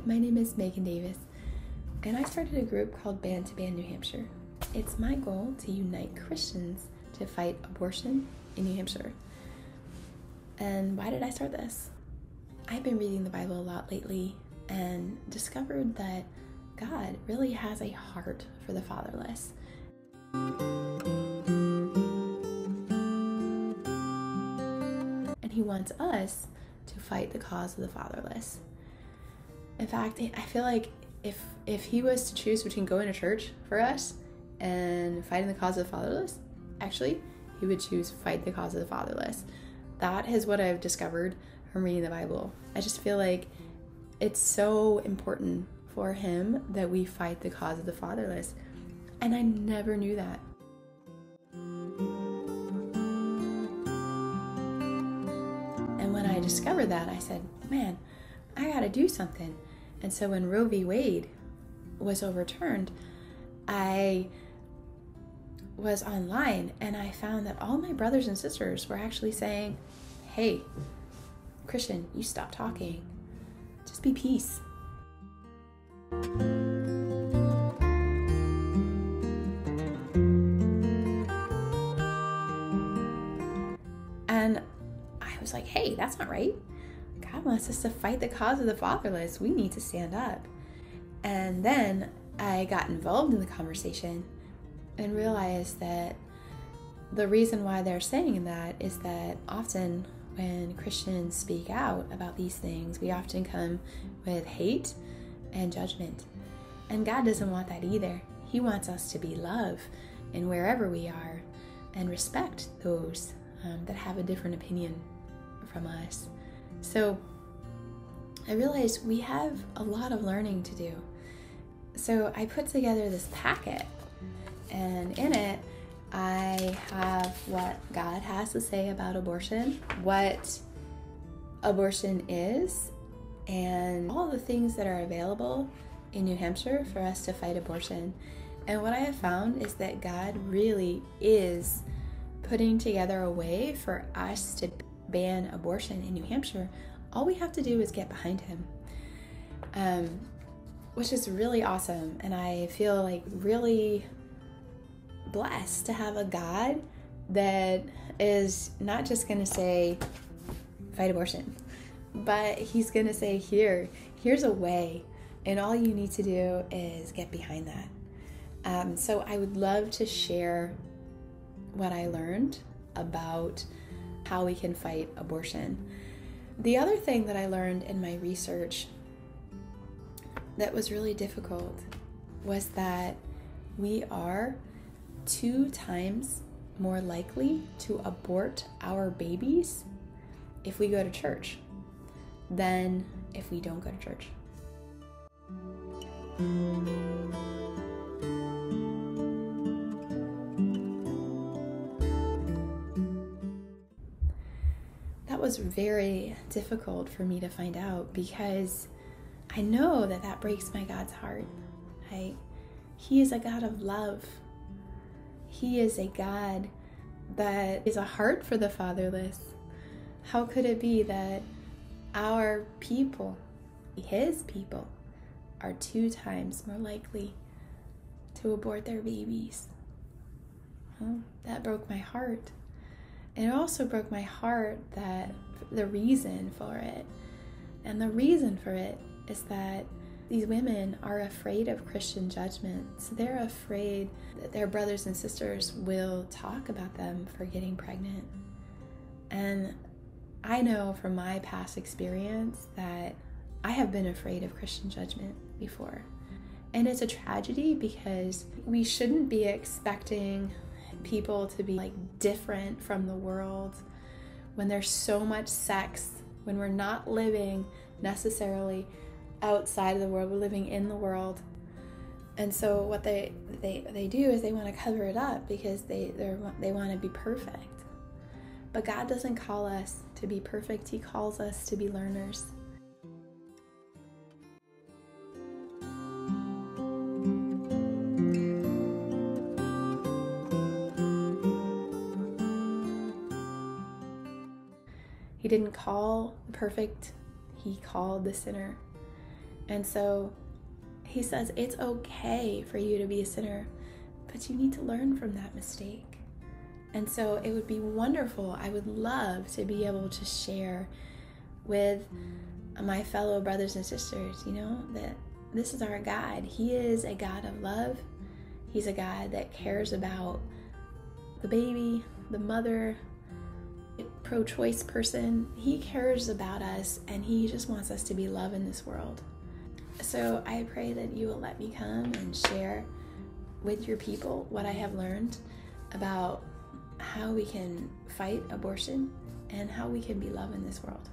my name is Megan Davis, and I started a group called Band to Band New Hampshire. It's my goal to unite Christians to fight abortion in New Hampshire. And why did I start this? I've been reading the Bible a lot lately and discovered that God really has a heart for the fatherless. And He wants us to fight the cause of the fatherless. In fact, I feel like if He was to choose between going to church for us and fighting the cause of the fatherless, actually, He would choose fight the cause of the fatherless. That is what I've discovered from reading the Bible. I just feel like it's so important for Him that we fight the cause of the fatherless. And I never knew that. And when I discovered that, I said, man, I gotta do something. And so when Roe v. Wade was overturned, I was online and I found that all my brothers and sisters were actually saying, hey, Christian, you stop talking. Just be peace. And I was like, hey, that's not right. God wants us to fight the cause of the fatherless. We need to stand up. And then I got involved in the conversation and realized that the reason why they're saying that is that often when Christians speak out about these things, we often come with hate and judgment. And God doesn't want that either. He wants us to be love in wherever we are and respect those that have a different opinion from us. So I realized we have a lot of learning to do. So I put together this packet, and in it I have what God has to say about abortion, what abortion is, and all the things that are available in New Hampshire for us to fight abortion. And what I have found is that God really is putting together a way for us to ban abortion in New Hampshire. All we have to do is get behind Him, which is really awesome. And I feel like really blessed to have a God that is not just going to say, fight abortion, but He's going to say, here's a way, and all you need to do is get behind that. So I would love to share what I learned about how we can fight abortion. The other thing that I learned in my research that was really difficult was that we are 2 times more likely to abort our babies if we go to church than if we don't go to church. That was very difficult for me to find out because I know that breaks my God's heart. He is a God of love. He is a God that is a heart for the fatherless. How could it be that our people, His people, are 2 times more likely to abort their babies? Well, that broke my heart. And it also broke my heart that the reason for it. And the reason for it is that these women are afraid of Christian judgment. So they're afraid that their brothers and sisters will talk about them for getting pregnant. And I know from my past experience that I have been afraid of Christian judgment before. And it's a tragedy because we shouldn't be expecting people to be like different from the world when there's so much sex, when we're not living necessarily outside of the world, we're living in the world. And so what they do is they want to cover it up because they want to be perfect. But God doesn't call us to be perfect. He calls us to be learners. He didn't call the perfect, He called the sinner. And so he says it's okay for you to be a sinner, but you need to learn from that mistake. And so it would be wonderful. I would love to be able to share with my fellow brothers and sisters, that this is our God. He is a God of love. He's a God that cares about the baby, the mother, pro-choice person. He cares about us, and he just wants us to be love in this world. So I pray that you will let me come and share with your people what I have learned about how we can fight abortion and how we can be love in this world.